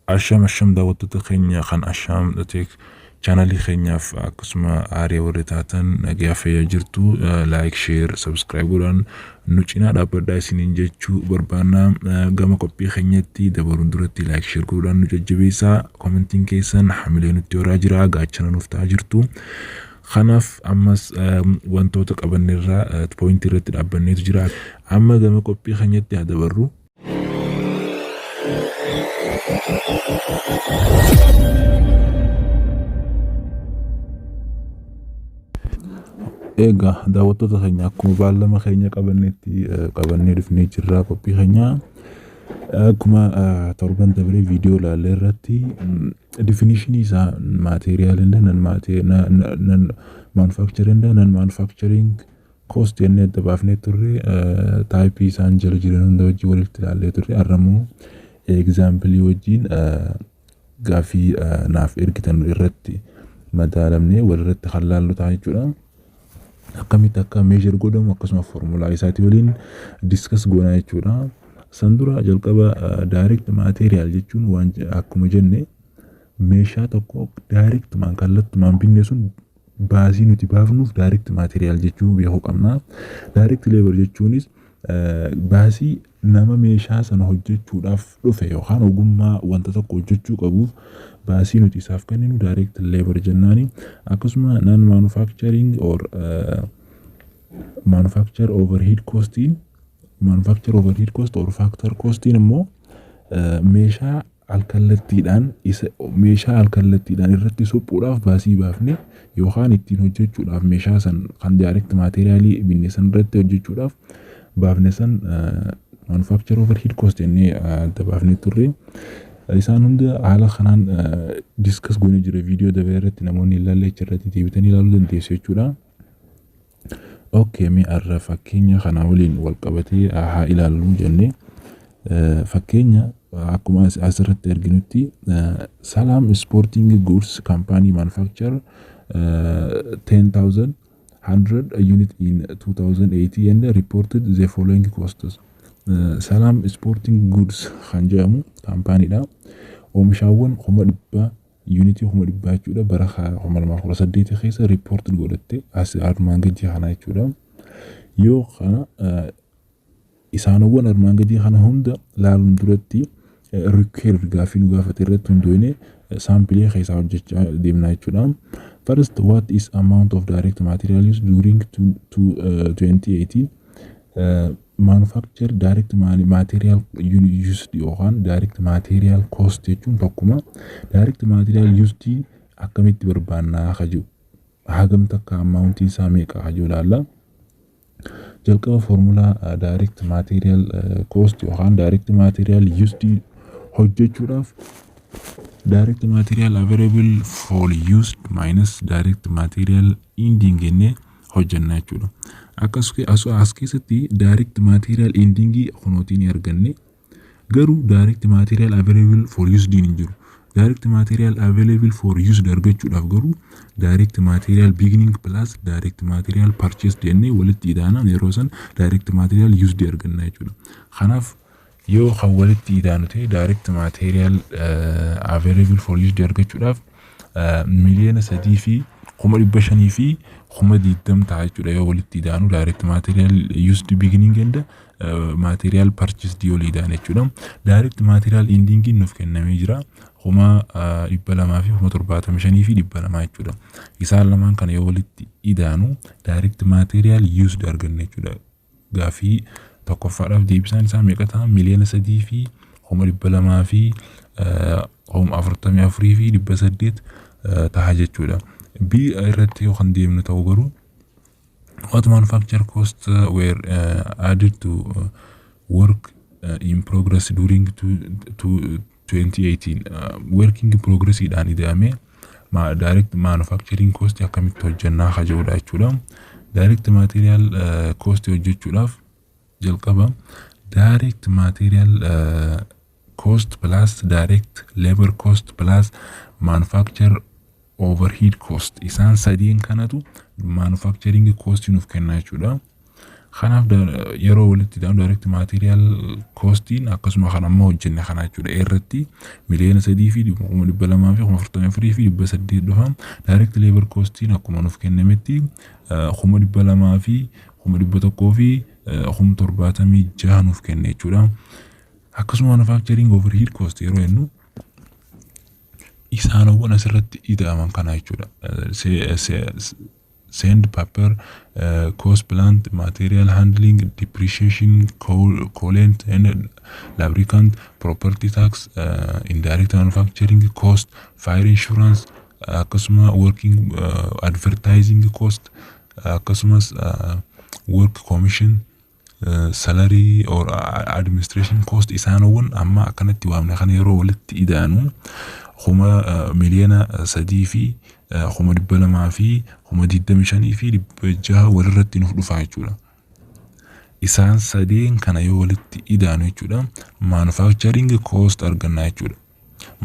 asham daawwattoota keenya kan asham teek chaanalii keenyaaf akkasuma aarii warri taatan nagaa fayyaa jirtu like share subscribe godhaan nu cinaa dhaabbadhaa isiniin jechuu barbaanna gama qophii keenyatti dabaruun duratti like share godhaan nu jajjabeessaa commenting keessan hamilee nutti horaa jira gaachana nuuf ta'aa jirtu kanaaf ammas wantoota qabanneerraa point irratti dhaabbanneetu jira amma gama qophii keenyatti haa dabarru. Egaa daawwattoota keenya akkuma baallama keenya qabannee dhufnee jirra qophii keenya akkuma torban dabree viidiyoo ilaalle irratti definitionii isaa material and non manufacturing and non manufacturing cost jennee adda baafnee turre type isaan jala jiran hunda wajjin walitti ilaallee turre arramoo example wajjin gaafii naaf ergitan irratti madaalamnee walirratti halaallu ta'a jechuudha. akkamitti akka measure godhamu akkasuma formula isaati waliin discuss goona jechuudha. Sandura jalqaba direct material jechuun waan akkuma jenne meeshaa tokko direct maan kallattumaan binne sun baasii nuti baafnuuf direct material jechuu beekuu qabna. Direct labor jechuunis baasii nama meeshaa sana hojjechuudhaaf dhufe yookaan ogummaa wanta tokko hojjechuu qabuuf baasii nuti isaaf kenninu direct labor jennaani. Akkasuma non manufacturing or manufacture overhead costing or factor costing immoo meeshaa alkallattiidhaan irratti suphuudhaaf baasii baafne yookaan ittiin hojjechuudhaaf meeshaa san kan direct materialii binne san irratti hojjechuudhaaf baafne san manufacture overhead cost jennee adda baafne turre. Isaan hunda haala kanaan discuss goone jira viidiyoo dabalee irratti namoonni ilaalle irratti deebitanii ilaaluu dandeessu jechuudha. Okay, mee arra fakkeenya kana waliin wal qabatee haa ilaallu jennee fakkeenya akkuma asirratti arginutti Salam Sporting Goods Company manufacture 10,100 unit in 2018 and reported the following costs. Salam Sporting Goods kan jedhamu kaampaaniidha. Oomishaawwan 100 unity 100 jechuudha bara 2018 keessa report godhatte armaan gadii kana jechuudha. Yoo kana isaanowwan armaan gadii kana hunda laaluun duratti required gaafii nu gaafate irratti hundoone sample keessa hojjechaa deemna jechuudha. First, what is amount of direct material used during 2018? Manufacture direct material used yookaan direct material cost jechuun tokkuma direct material used akkamitti barbaannaa kaju hagam takka amount isaa meeqa kaju ilaalla. Jalqaba formula direct material cost yookaan direct material used hojjechuudhaaf direct material available for used minus direct material ending jennee hojjenna jechuudha. As keessatti direct material ending kunootiin arganne garuu direct material available for used hin jiru. Direct material available for used argachuudhaaf garuu direct material beginning plus direct material purchased jennee walitti ida'ana yeroo san direct material used arganna jechuudha. Kanaaf yoo kan walitti ida'anu ta'e direct material available for used argachuudhaaf miliyoona 3 fi 500 fi 120 ta'a jechuudha. Yoo walitti ida'anu direct material used beginning and material purchased yoo ida'an jechuudha. Direct material ending nuuf kennamee jira 200 fi 175 fi 200 jechuudha. Isaan lamaan kana yoo walitti ida'anu direct material used arganna jechuudha. Gaafii tokkoffaadhaaf deebisaan isaa meeqa ta'a? Miliyoona 3 fi 200 fi 44 fi 800 ta'a jechuudha. B irratti yoo kan deemnu ta'u garuu what manufacture costs were added to work in progress during 2018 working in progress idhaan ida'ame direct manufacturing cost akkamitti hojjannaa kajeudha jechuudha. Direct material cost hojjechuudhaaf jalqaba direct material cost plus direct labor cost plus manufacture overhead cost isaan sadiin kanatu manufacturing cost nuuf kenna jechuudha. kanaaf yeroo walitti daanu direct material costiin akkasuma kan amma hojjenne kana jechuudha irratti miliyoona 3,244 fi 800 dhufam direct labor costiin akkuma nuuf kennametti 200 fi 100 fi 176 nuuf kenne jechuudha akkasuma manufacturing overhead cost yeroo jennu isaanowwan asirratti ida'aman kana jechuudha sand paper cost plant material handling depreciation coolant and lubricant property tax indirect manufacturing cost fire insurance akkasuma working advertising cost akkasuma work commission salary or administration cost isaanowwan amma akkanatti waamne kana yeroo walitti ida'anu خما مليانة صديفي خما دبلا ما في خما ديدمشاني في بجاه وررت نفض فايجولا إسان صدين كان يولد إدانو يجولا manufacturing cost أرجعنا يجولا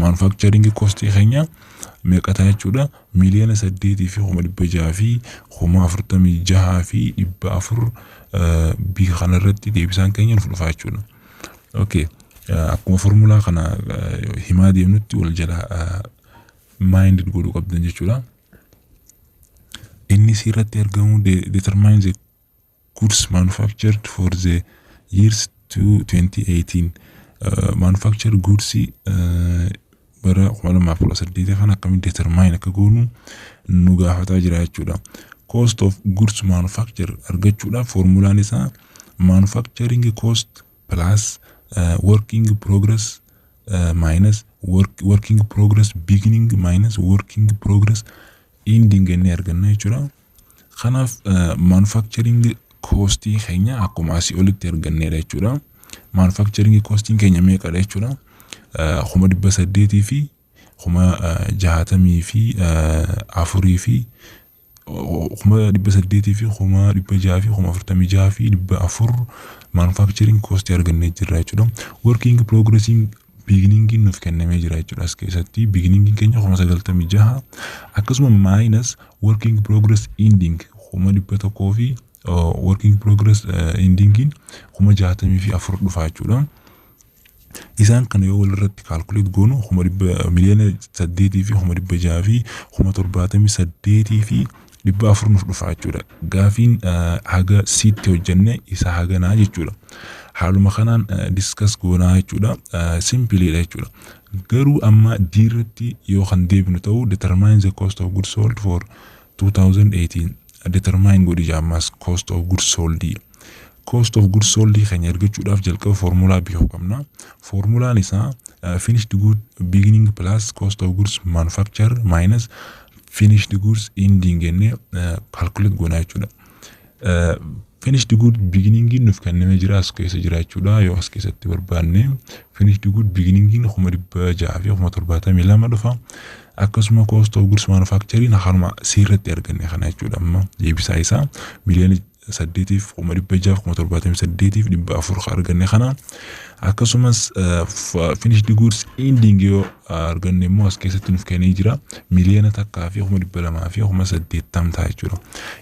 manufacturing cost يخينيا ميكاتا يجولا مليانة صديتي في خما دبجاه في خما فرتمي جاه في إبافر بيخان الرد دي بسان كينيا نفض فايجولا أوكي akkuma formula kana himaa deemnutti wal jala minded godhuu qabdan jechuudha. Inni sirratti argamu determine the goods manufactured for the years to 2018 manufactured goods bara 2018 kana akkamitti determine akka goonu nu gaafataa jira jechuudha. Cost of goods manufactured argachuudha formulaan isaa manufacturing cost plus working progress minus working progress beginning minus working progress ending inni arganna jechuudha. Kanaaf manufacturing cost keenya akkuma asii olitti arganneedha jechuudha. Manufacturing cost keenya meeqadha jechuudha. 800 fi 60 fi 4 fi 800 fi 600 fi 46 fi 4 manufacturing cost arganne jira jechuudha. Working progressing beginning nuuf kenname jira jechuudha. As keessatti beginning keenya 96 akkasuma minus working progress ending 100 fi working progress ending 60 fi 4 dhufa jechuudha. Isaan kana yoo walirratti calculate goonu miliyoona 8 fi 600 fi 78 fi 400 nuuf dhufa jechuudha. Gaafiin haga sitti hojjenne isa haganaa jechuudha. Haaluma kanaan discuss goonaa jechuudha. Simply jechuudha. Garuu amma diirratti yoo kan deebinu ta'u determine the cost of goods sold for 2018 determine godhi jaammas cost of goods sold. Cost of goods sold keenya argachuudhaaf jalqaba formula biyyoo qabna. Formulaan isaa finished good beginning plus cost of goods manufacture minus finished goods ending enne calculate goona jechuudha. Finished good beginning nuuf kenname jira as keessa jira jechuudha. Yoo as keessatti barbaanne finished good beginning 600 fi 172 dhufa. Akkasuma cost of goods manufacturing harma sirratti arganne kana jechuudha. Amma deebisaa isaa miliyoona 8,678 fi 400 arganne kana. Akkasumas finished goods ending yoo arganne immoo as keessatti nuuf kennee jira miliyoona 1 fi 200 fi 80 ta'a jechuudha.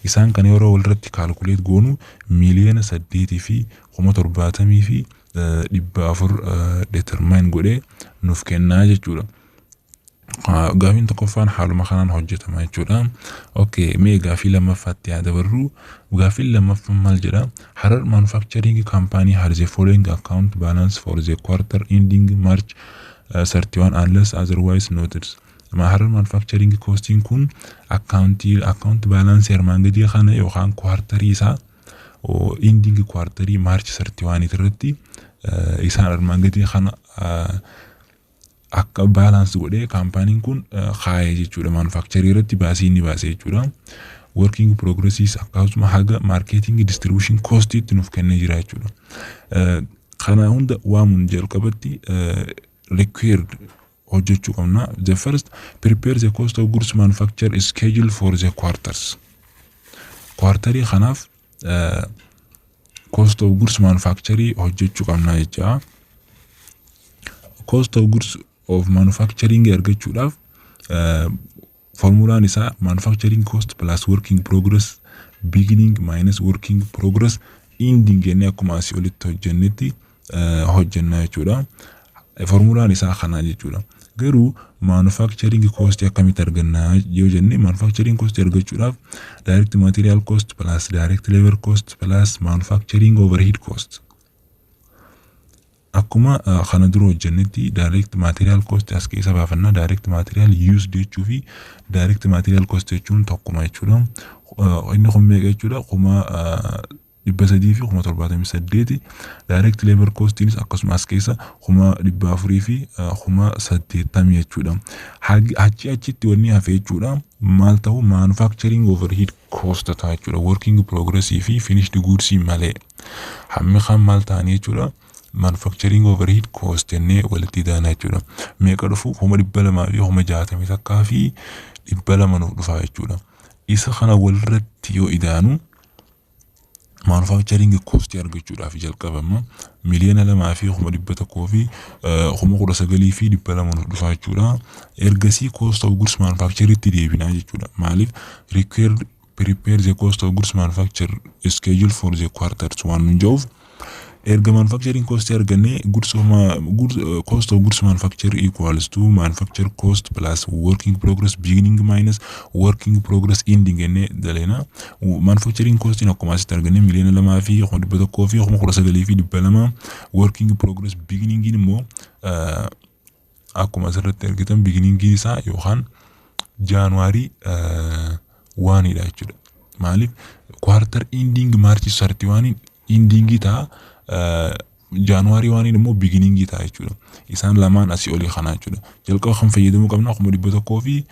Isaan kana yeroo walirratti calculate goonu miliyoona 8 fi 70 fi 400 determine godhee nuuf kennaa jechuudha. Gaafiin tokkoffaan haaluma kanaan hojjetama jechuudha. Okay, mee gaafii lammaffaatti yaa dabarru. Gaafiin lammaffaan maal jedha? Harar Manufacturing Company has the following account balance for the quarter ending March 31 unless otherwise noted. Harar Manufacturing costing kun account balance armaan gadii kana yookaan quarterii isaa ending quarterii March 31 irratti isaan armaan gadii kana akka balance godhee kaampaaniin kun khaayee jechuudha. Manufacturing irratti baasii ni baasee jechuudha. Working progresses akkasuma haga marketing distribution cost itti nuuf kennee jira jechuudha. Kana hunda waamuun jalqabatti required hojjechuu qabna. The first, prepare the cost of goods manufactured schedule for the quarters. Quarterii kanaaf cost of goods manufacturing hojjechuu qabna jechuudha. Cost of goods of manufacturing argachuudhaaf formulaan isaa manufacturing cost plus working progress beginning minus working progress ending jennee akkuma asii olitti hojjennetti hojjennaa jechuudha. Formulaan isaa kana jechuudha. Garuu manufacturing cost akkamitti argannaa yoo jenne manufacturing cost argachuudhaaf direct material cost plus direct labor cost plus manufacturing overhead cost. Akkuma kana dura hojjennetti direct material cost as keessa baafannaa direct material used jechuu fi direct material cost jechuun tokkuma jechuudha. Inni kun meeqa jechuudha? Kuma 300 fi kuma 78 direct labor cost inis akkasuma as keessa kuma 400 fi kuma 80 jechuudha. Achitti wanni hafe jechuudha maal ta'u manufacturing overhead cost ta'a jechuudha. Working progress fi finished goods malee hammi kan maal ta'anii jechuudha. Manufacturing overhead cost jennee walitti daana jechuudha. Meeqa dhufu kuma 200 fi kuma 60 takkaa fi 200 nuuf dhufa jechuudha. Isa kana walirratti yoo idaanu manufacturing cost argachuudhaaf jalqabama miliyoona 2 fi kuma 100 fi kuma 19 fi 200 nuuf dhufa jechuudha. Ergasii cost of goods manufactured itti deebinaa jechuudha. Maaliif required prepare the cost of goods manufactured schedule for the quarters waan nun ja'uuf erga manufacturing cost arganne cost of goods manufactured equals to manufacture cost plus working progress beginning minus working progress ending enne dalena manufacturing cost ina akkuma asitti arganne miliyoona 2 fi kuma 100 fi kuma 19 fi 200 working progress beginning immoo akkuma asirratti argitan beginning isaa yookaan January 1 dha jechuudha. Maaliif quarter ending March 31 ending ita January 1 immoo beginning ta'a jechuudha. Isaan lamaan asii olii kana jechuudha. Jalqaba kan fayyadamuu qabna kuma 100 fi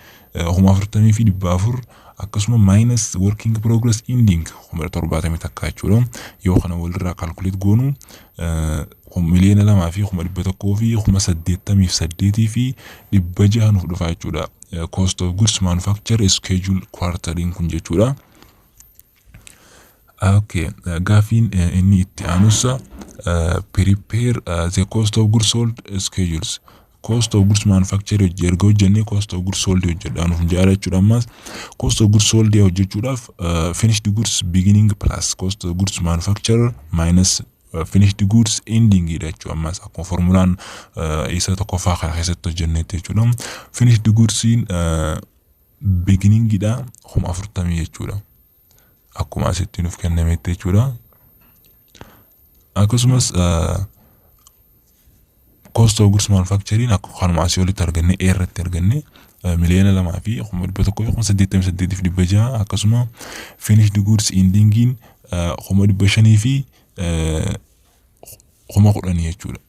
kuma 40 fi 400 akkasuma minus working progress ending kuma 70 takka jechuudha. Yoo kana walirraa calculate goonu miliyoona 2 fi kuma 100 fi kuma 88 fi 600 nuuf dhufa jechuudha. Cost of goods manufactured schedule quartering kun jechuudha. Okay, gaafin inni itti aanussa prepare the cost of goods sold schedules. Cost of goods manufactured erga hojjenne cost of goods sold hojjedhaan jaala jechuudha. Ammas cost of goods sold hojjechuudhaaf finished goods beginning plus cost of goods manufactured minus finished goods ending jechuudha. Ammas akkuma formulaan isa tokkoffaa kana keessatti hojjennetti jechuudha. Finished goods beginning dha kuma 40 jechuudha. Akkuma asitti nuuf kennametti jechuudha. Akkasumas cost of goods manufacturing akkuma asii olitti arganne irratti arganne miliyoona 2 fi kuma 100 fi kuma 88 fi 600 akkasuma finished goods ending kuma 500 fi kuma 10 jechuudha.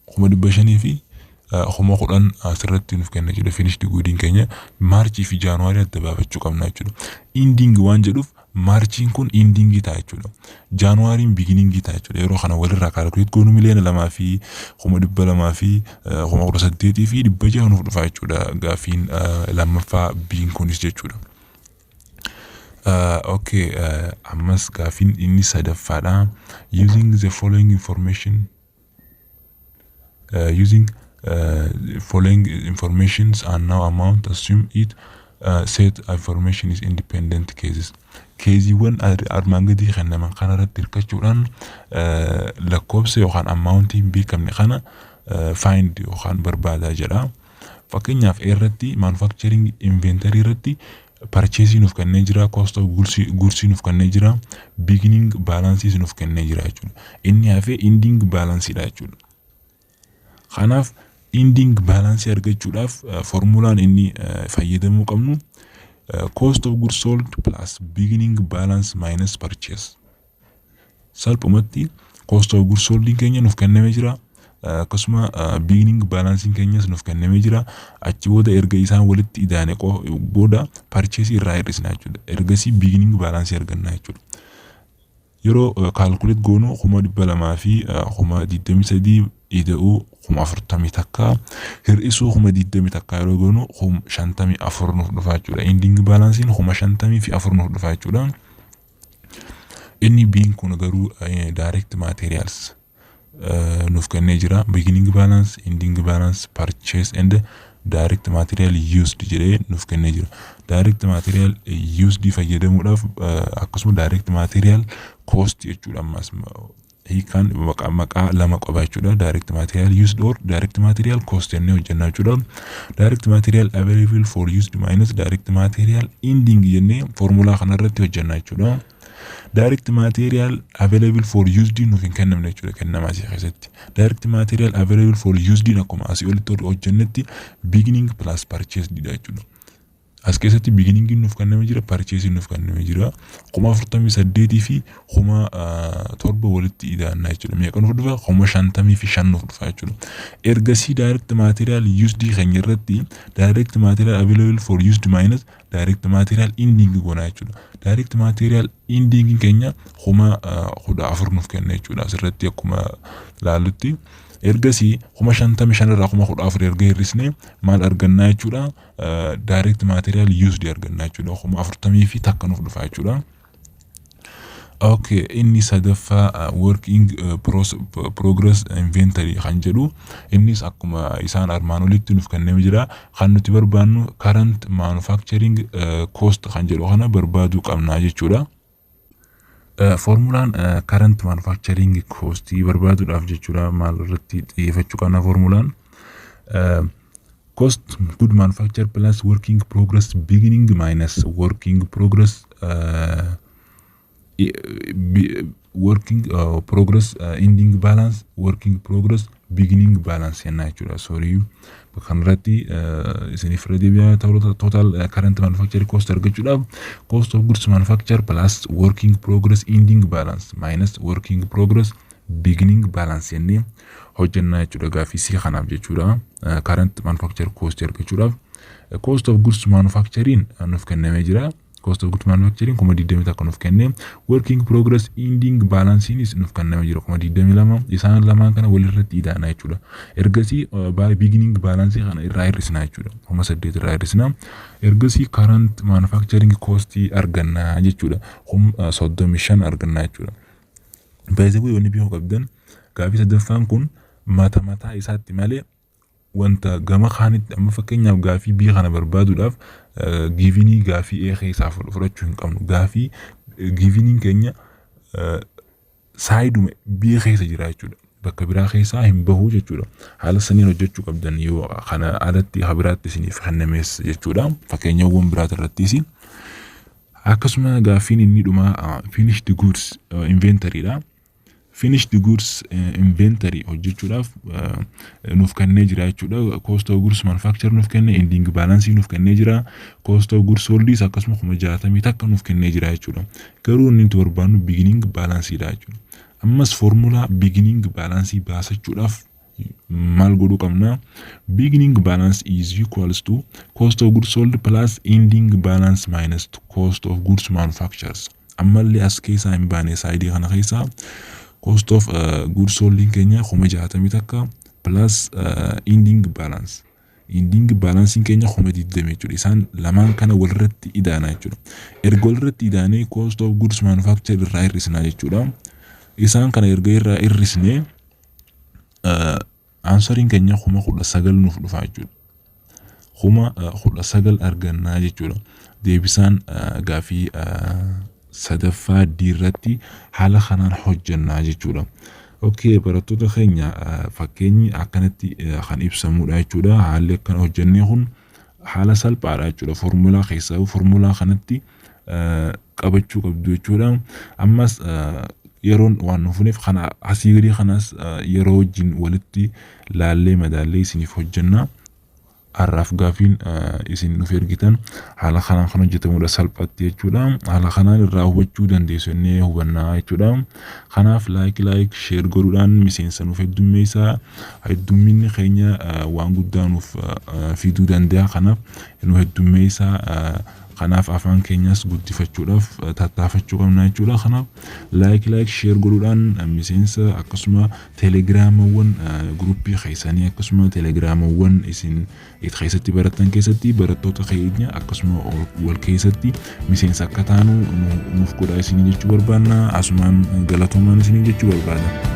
Kuma 500 fi kuma 10 asirratti nuuf kenna jechuudha. Finished goods keenya March fi January adda baafachuu qabna jechuudha. Ending waan jedhuuf March kun ending ta'a jechuudha. January beginning ta'a jechuudha. Yeroo kana walirraa calculate goonu miliyoona 2 fi kuma 200 fi kuma 18 fi 600 nuuf dhufa jechuudha. Gaafiin lammaffaa biin kunis jechuudha. Okay, ammas gaafiin inni sadaffaadha. Using the following information following informations and now amount assume it set information is independent cases. Keesiiwwan armaan gadii kennaman kanarratti hirkachuudhaan lakkoobsa yookaan ammountiin beekamne kana find yookaan barbaadaa jedha. Fakkeenyaaf irratti manufacturing inventory irratti purchase nuuf kennee jira, cost of goods nuuf kennee jira, beginning balance nuuf kennee jira jechuudha. Inni hafee ending balance dha jechuudha. Kanaaf ending balance argachuudhaaf formulaan inni fayyadamuu qabnu cost of goods sold plus beginning balance minus purchase. Salphumatti cost of goods sold keenya nuuf kennamee jira, akkasuma beginning balance keenyas nuuf kennamee jira. Achi booda erga isaan walitti idaane booda purchase irraa hir'isna jechuudha. Ergasii beginning balance arganna jechuudha. Yeroo calculate goonu kuma 200 fi kuma 23 ida'uu kuma 40 takka hir'isuu kuma 20 takka yeroo goonu kuma 54 nuuf dhufa jechuudha. Ending balance kuma 54 nuuf dhufa jechuudha. Inni biin kun garuu direct materials nuuf kennee jira. Beginning balance, ending balance, purchase and direct material used jedhee nuuf kennee jira. Direct material used fayyadamuudhaaf akkasuma direct material cost jechuudha ammas hiikaan maqaa lama qaba jechuudha direct material used or direct material cost jennee hojjannaa jechuudha direct material available for used minus direct material ending jennee formula kanarratti hojjannaa jechuudha direct material available for used nuuf hin kennamne jechuudha kennamaa asii keessatti direct material available for used akkuma asii olitti hojjannetti beginning plus purchase dha jechuudha as keessatti beginning nuuf kennamee jira purchase nuuf kennamee jira 48 fi 7 walitti idaanna jechuudha meeqa nuuf dhufa 50 fi 5 nuuf dhufa jechuudha ergasii direct material used keenya irratti direct material available for used minus direct material ending goona jechuudha direct material ending keenya 14 nuuf kenna jechuudha asirratti akkuma laalutti ergasii 55 irraa 14 erga hir'isne maal argannaa jechuudha direct material used argannaa jechuudha 40 fi takka nuuf dhufa jechuudha okay inni sadaffaa working progress inventory kan jedhu innis akkuma isaan armaan olitti nuuf kennamee jira kan nuti barbaannu current manufacturing cost kan jedhu kana barbaaduu qabnaa jechuudha formulaan current manufacturing cost barbaaduudhaaf jechuudha maal irratti xiyyeeffachuu qabna formulaan cost good manufacture plus working progress beginning minus working progress working progress ending balance working progress beginning balance yana jechuudha sorry kanarratti isinif redibia total current manufacturing cost argachuudhaaf cost of goods manufacture plus working progress ending balance minus working progress beginning balance yanne hojjannaa jechuudha gaafii kanaaf jechuudha current manufacturing cost argachuudhaaf cost of goods manufacturing nuuf kennamee jira cost of goods manufacturing kuma 20 takka nuuf kenne working progress ending balance is nuuf kennamee jira kuma 22 isaan lamaan kana walirratti idaana jechuudha ergasii beginning balance kana irraa hir'isna jechuudha kuma 8 irraa hir'isna ergasii current manufacturing cost argannaa jechuudha 35 argannaa jechuudha baay'ee wanni biyyoo qabdan gaafii sadaffaan kun mataa isaatti malee wanta gama khaanitti amma fakkeenyaaf gaafii biyya kana barbaaduudhaaf givinii gaafii keessaa fudhachuu hin qabnu gaafii givinii keenya saayiduma biyya keessa jira jechuudha bakka biraa keessaa hin bahu jechuudha haala saniin hojjechuu qabdan yoo kana alatti habiraatti isiniif kennamees jechuudha fakkeenyawwan biraat irrattis akkasuma gaafiin inni dhuma finished goods inventory dha finished goods inventory hojjechuudhaaf nuuf kennee jira jechuudha cost of goods manufacture nuuf kennee ending balance nuuf kennee jira cost of goods sold akkasuma 60 takka nuuf kennee jira jechuudha garuu inni nuti barbaannu beginning balance dha jechuudha ammas formula beginning balance baasachuudhaaf maal godhuu qabna beginning balance is equals to cost of goods sold plus ending balance minus cost of goods manufactures ammallee as keessaa hin baane saayidii kana keessaa cost of goods sold kenya 60 takka plus ending balance kenya 20 jechuudha isaan lamaan kana walirratti idaana jechuudha erga walirratti idaanee cost of goods manufacture irraa hir'isna jechuudha isaan kana erga irraa hir'isne answering kenya 19 nuuf dhufa jechuudha 19 argannaa jechuudha deebisaan gaafii sadaffaa diirratti haala kanaan hojjannaa jechuudha okay barattoota keenya fakkeenyi akkanatti kan ibsamudha jechuudha haalli akkana hojjannee kun haala salphaadha jechuudha formula keessaa formula kanatti qabachuu qabdu jechuudha ammas yeroon waan nuufneef kana asii gadi kanas yeroo wajjin walitti laallee madaallee isiniif hojjannaa arraaf gaafiin isin nuuf ergitan haala kanaan kan hojjetamudha salphatti jechuudha haala kanaan irraa hubachuu dandeessu innee hubannaa jechuudha kanaaf like share godhuudhaan miseensa nuuf heddumminni keenya waan guddaa nuuf fiduu danda'a kanaaf nu heddummeessaa kanaaf afaan keenyas guddifachuudhaaf tattaafachuu qabna jechuudha kanaaf like share godhuudhaan miseensa akkasuma telegiraamawwan gruppii keessanii akkasuma telegiraamawwan isin it keessatti baratan keessatti barattoota keenya akkasuma wal keessatti miseensa akka taanu nuuf godhaa isin jechuu barbaanna asumaan galatoomaan isin jechuu barbaada